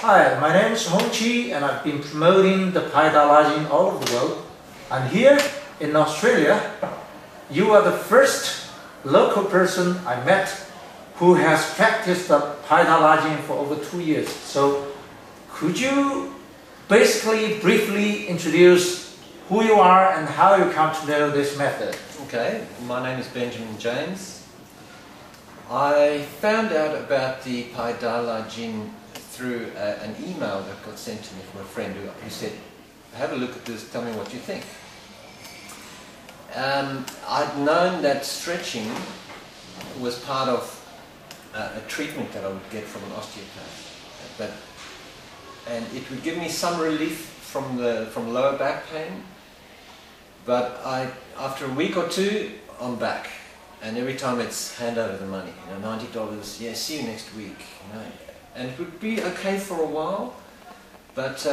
Hi, my name is Hongchi and I've been promoting the Pai Dalajin all over the world. And here in Australia, you are the first local person I met who has practiced the Pai Dalajin for over 2 years. So could you basically briefly introduce who you are and how you come to know this method? Okay, my name is Benjamin James. I found out about the Pai Dalajin through an email that got sent to me from a friend who said, have a look at this, tell me what you think. I'd known that stretching was part of a treatment that I would get from an osteopath, and it would give me some relief from lower back pain, but after a week or two I'm back, and every time it's hand over the money, $90, yeah, see you next week, and it would be okay for a while, but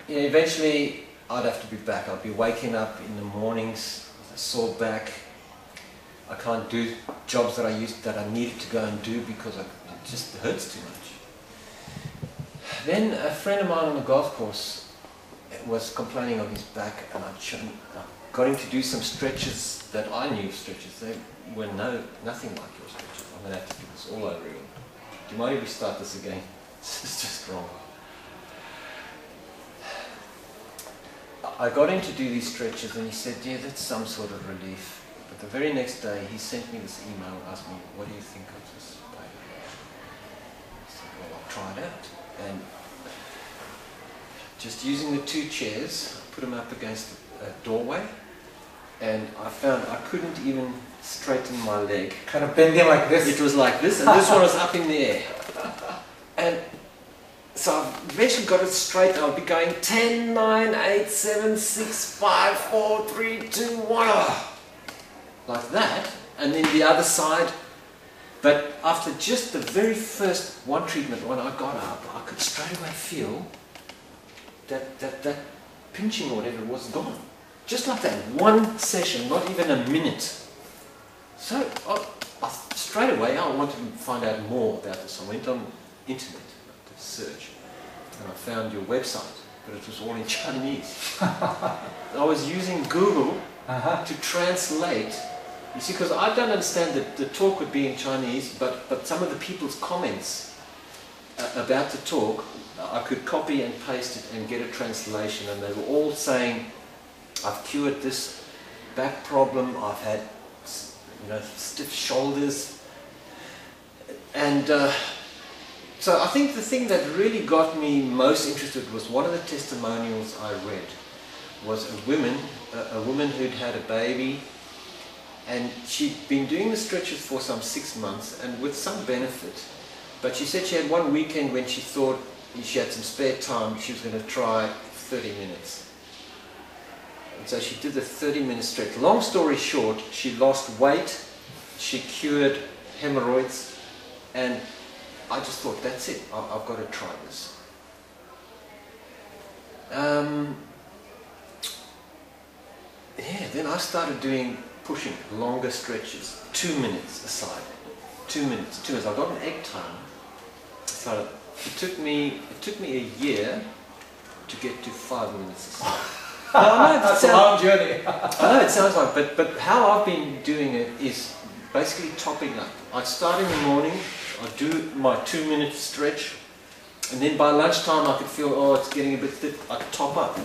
eventually I'd have to be back. I'd be waking up in the mornings with a sore back. I can't do jobs that I needed to go and do because it just hurts too much. Then a friend of mine on the golf course was complaining of his back, and I got him to do some stretches that I knew stretches. They were nothing like your stretches. I'm going to have to do this all over again. Do you mind if we start this again? It's just wrong. I got him to do these stretches and he said, yeah, that's some sort of relief. But the very next day he sent me this email and asked me, what do you think of this pain? I said, well, I'll try it out. And just using the 2 chairs, I put them up against a doorway, and I found I couldn't even straighten my leg. Kind of bending like this? It was like this, and this one was up in the air. And so I eventually got it straight. I'll be going 10, 9, 8, 7, 6, 5, 4, 3, 2, 1, like that, and then the other side. But after just the very first one treatment, when I got up, I could straight away feel that pinching or whatever was gone. Just like that, one session, not even a minute. So straight away I wanted to find out more about this. I went on internet to search, and I found your website, but it was all in Chinese. I was using Google to translate. You see, because I don't understand that the talk would be in Chinese, but some of the people's comments about the talk, I could copy and paste it and get a translation, and they were all saying, I've cured this back problem, I've had stiff shoulders, and so I think the thing that really got me most interested was one of the testimonials I read was a woman who'd had a baby, and she'd been doing the stretches for some 6 months and with some benefit, but she said she had one weekend when she thought she had some spare time, she was going to try 30 minutes. And so she did the 30-minute stretch. Long story short, she lost weight, she cured hemorrhoids, and I just thought, that's it, I've got to try this. Yeah, then I started pushing longer stretches, 2 minutes aside, 2 minutes, 2 minutes. I got an egg timer, so it took me a year to get to 5 minutes aside. That's a long journey. I know it sounds like, but how I've been doing it is basically topping up. I start in the morning, I do my 2-minute stretch, and then by lunchtime I could feel, oh, it's getting a bit stiff. I could top up,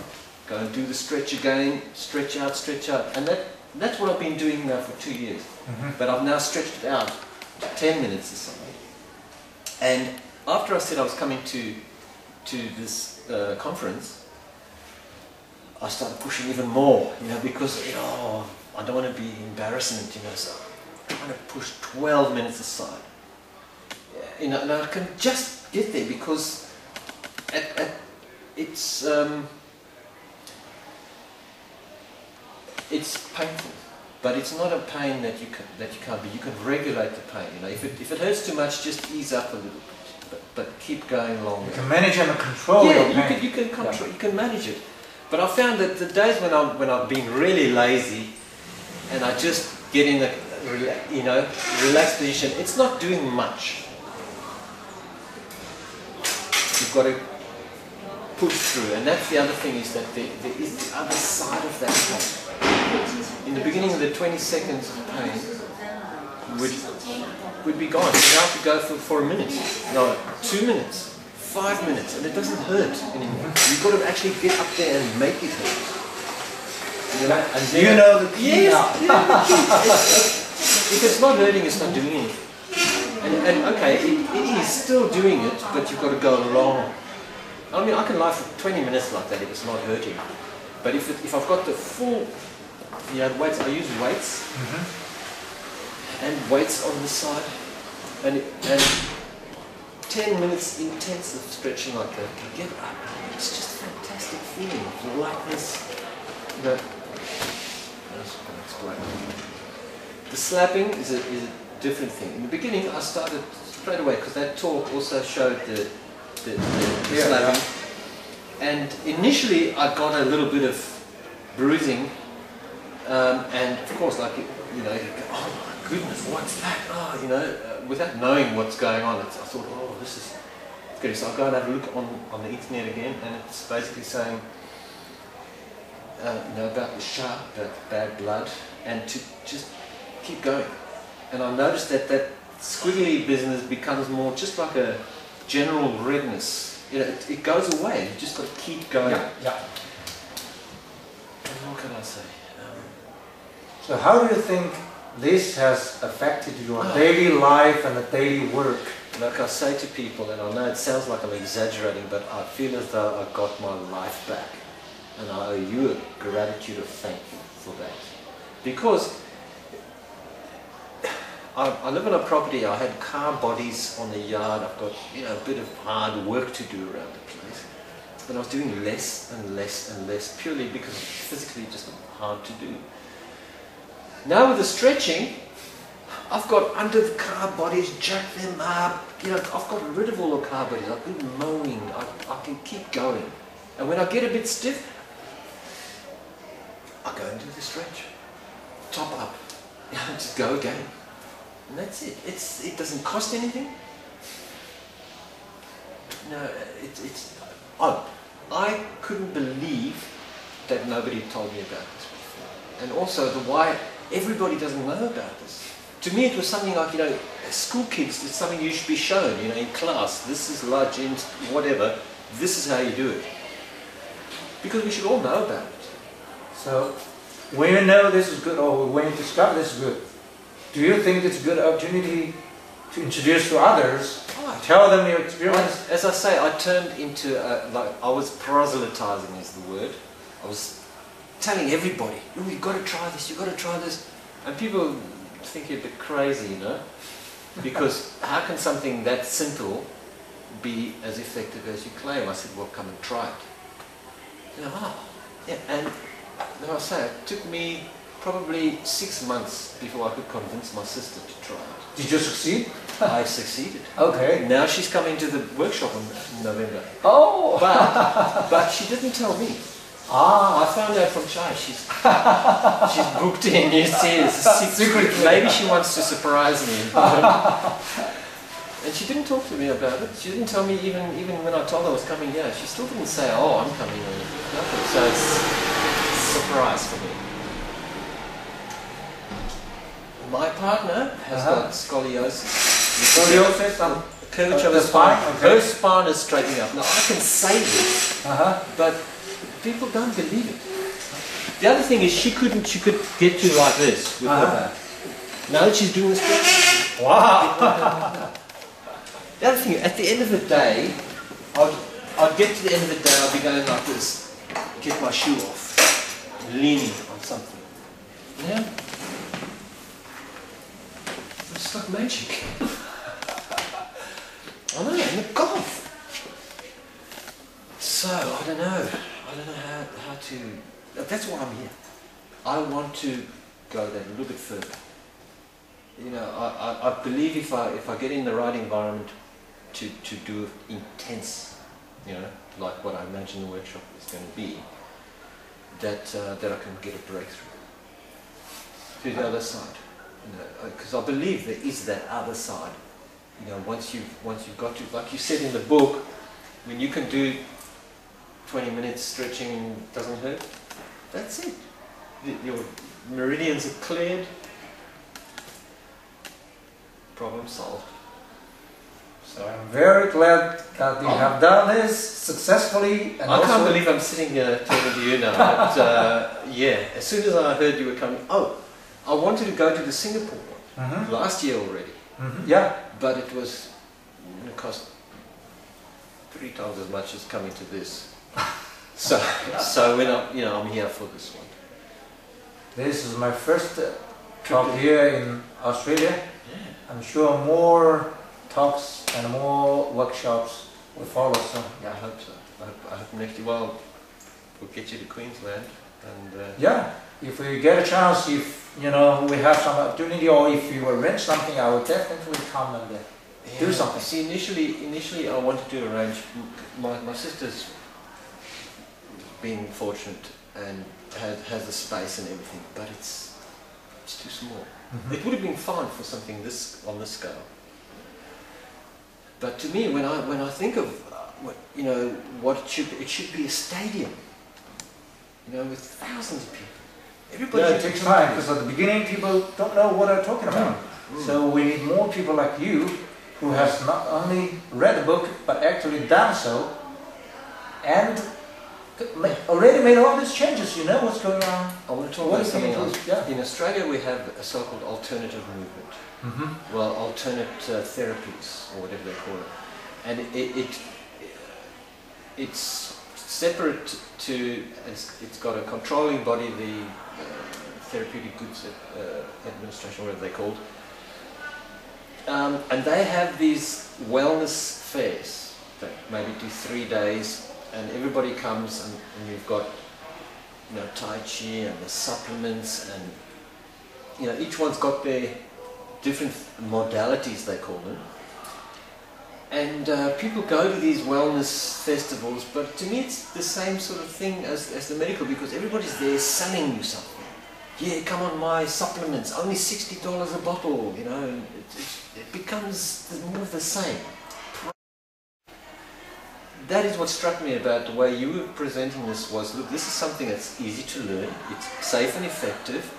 go and do the stretch again, stretch out, and that's what I've been doing now for 2 years. But I've now stretched it out to 10 minutes aside. And after I said I was coming to this conference, I started pushing even more, because I don't want to be embarrassing, so I'm trying to push 12 minutes aside. And I can just get there because it's painful, but it's not a pain that you can't be. You can regulate the pain. If it hurts too much, just ease up a little bit, but keep going longer. You can manage and control your pain. You can control. You can manage it. But I found that the days when I've been really lazy, and I just get in a relaxed position, it's not doing much. you've got to push through. And that's the other thing, is that there is the other side of that pain. In the beginning of the 20 seconds of pain would be gone. You have to go for a minute, no, 2 minutes, 5 minutes, and it doesn't hurt anymore. You've got to actually get up there and make it hurt. You know, and you know the key now. If it's not hurting, it's not doing anything. And okay, it is still doing it, but you've got to go long. I mean, I can lie for 20 minutes like that if it's not hurting. But if I've got the full, the weights, I use weights, and weights on the side, and 10 minutes intensive stretching like that, you get up. It's just a fantastic feeling, the lightness. The slapping is a different thing. In the beginning, I started straight away, because that talk also showed the slapping. And initially, I got a little bit of bruising, and of course, like you know, you go, oh my goodness, what's that? Oh, you know, without knowing what's going on, I thought, oh, this is good. So I'll go and have a look on the internet again, and it's basically saying, you know, about the xiao, about bad blood, and to just keep going. And I noticed that squiggly business becomes more just like a general redness. You know, it goes away. You just got to keep going. Yeah. And what can I say? So how do you think this has affected your daily life and the daily work? Like I say to people, and I know it sounds like I'm exaggerating, but I feel as though I got my life back. And I owe you a gratitude of thank you for that. Because I live on a property, I had car bodies on the yard, I've got, you know, a bit of hard work to do around the place. But I was doing less and less and less, purely because it's physically just hard to do. Now with the stretching, I've got under the car bodies, jack them up, you know, I've got rid of all the car bodies, I've been mowing, I can keep going. And when I get a bit stiff, I go and do the stretch, top up, you know, just go again. And that's it. It doesn't cost anything. No, I couldn't believe that nobody told me about this before. And also the why everybody doesn't know about this. To me it was something like, you know, school kids, it's something you should be shown, you know, in class. This is large in whatever, this is how you do it. Because we should all know about it. So, when you know this is good, or when you discover this is good, do you think it's a good opportunity to introduce to others, tell them your experience? As I say, I turned into, like, I was proselytizing is the word. I was telling everybody, oh, you've got to try this, you've got to try this. And people think you're a bit crazy, you know? Because how can something that simple be as effective as you claim? I said, well, come and try it. You know, yeah, and as I say, it took me probably 6 months before I could convince my sister to try it. Did you succeed? I succeeded. Okay. Now she's coming to the workshop in November. Oh! But she didn't tell me. Ah! I found out from Chai. She's booked in, you see, it's a secret. Maybe she wants to surprise me. And she didn't talk to me about it. She didn't tell me even when I told her I was coming here. She still didn't say, oh, I'm coming or nothing. So it's a surprise for me. My partner has got scoliosis. Scoliosis? Curvature of the spine. Okay. Her spine is straightening up. Now I can say this, but people don't believe it. The other thing is she could get to like this with her back. Now that she's doing this, wow. The other thing, at the end of the day, I'd get to the end of the day, I'd be going like this, get my shoe off, leaning on something. Yeah. It's like magic. I know, in the golf. So, I don't know how to, that's why I'm here. I want to go there a little bit further. You know, I believe if I get in the right environment to do intense, you know, like what I imagine the workshop is going to be, that I can get a breakthrough to the other side. Because I believe there is that other side. You know, once you've got to, like you said in the book, When you can do 20 minutes stretching, doesn't hurt, that's it. Your meridians are cleared, problem solved. So I'm very glad that you have done this successfully. And I can't believe I'm sitting here talking to you now, but yeah, as soon as I heard you were coming, I wanted to go to the Singapore one last year already. Yeah. But it was going to cost 3 times as much as coming to this. So when I'm here for this one. This is my first talk here in Australia. Yeah. I'm sure more talks and more workshops will follow soon. Yeah, I hope so. I hope next year, well, we'll get you to Queensland. And yeah, if we get a chance, if we have some opportunity, or if you arrange something, I will definitely come and do something. See, initially I wanted to arrange. My sister's been fortunate and has the space and everything, but it's too small. It would have been fine for something on this scale. But to me, when I think of what it should be a stadium, with thousands of people. Everybody. Yeah, it takes time because at the beginning people don't know what I'm talking about. So we need more people like you who has not only read the book but actually done so and already made all these changes. You know what's going on. I want to talk about something else. Yeah. In Australia we have a so-called alternative movement. Well, alternate therapies or whatever they call it, and it's separate to. It's got a controlling body, the Therapeutic Goods Administration, whatever they're called, and they have these wellness fairs that maybe do 3 days, and everybody comes, and you've got Tai Chi and the supplements, and each one's got their different modalities, they call them. And people go to these wellness festivals, but to me it's the same sort of thing as the medical, because everybody's there selling you something. Yeah, come on, my supplements, only $60 a bottle, and it becomes more of the same. That is what struck me about the way you were presenting this was, look, this is something that's easy to learn, it's safe and effective,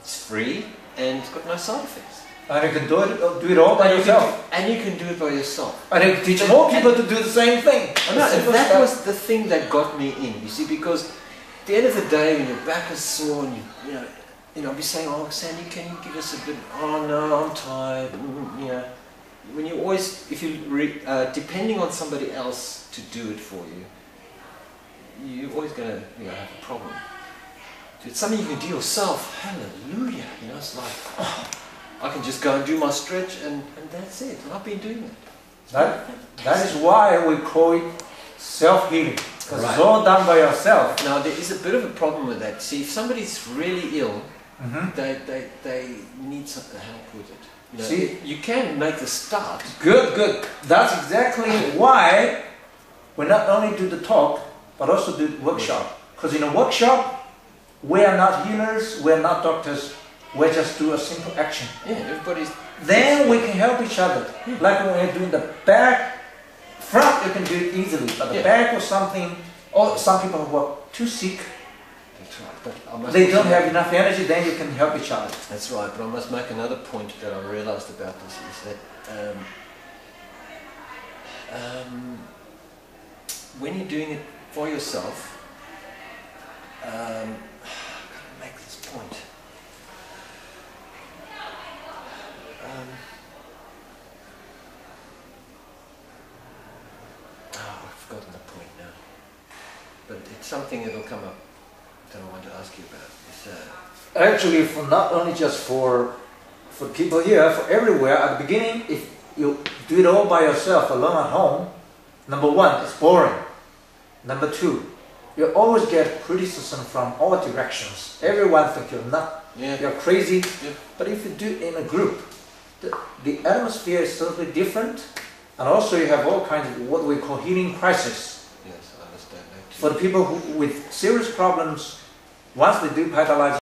it's free, and it's got no side effects. And you can do it all by yourself. And you can do it by yourself. And you can teach more people to do the same thing. And that was the thing that got me in, you see, because at the end of the day, when your back is sore and I'll be saying, oh, Sandy, can you give us a bit, oh no, I'm tired, When you always, if you, depending on somebody else to do it for you, you're always going to have a problem. So it's something you can do yourself, hallelujah, it's like, I can just go and do my stretch and that's it. And I've been doing that. That is why we call it self-healing. Because it's all done by yourself. Now there is a bit of a problem with that. See, if somebody's really ill, they need some help with it. See, you can make the start. Good. That's exactly why we not only do the talk, but also do the workshop. Because in a workshop, we are not healers, we are not doctors. We just do a simple action. Yeah, everybody's. Then we can help each other. Like when we're doing the back, front you can do it easily, but the back or something, or some people who are too sick, that's right. But they don't have enough energy, then you can help each other. That's right, but I must make another point that I realized about this is that when you're doing it for yourself, I've got to make this point. I've forgotten the point now. But it's something that will come up that I want to ask you about. Actually, for not only just for people here, for everywhere, at the beginning, if you do it all by yourself, alone at home, number one, it's boring. Number two, you always get criticism from all directions. Everyone thinks you're nuts, you're crazy. Yeah. But if you do it in a group, the atmosphere is totally different, and also you have all kinds of what we call healing crisis. Yes, I understand that. For the people with serious problems, once they do vitalizing,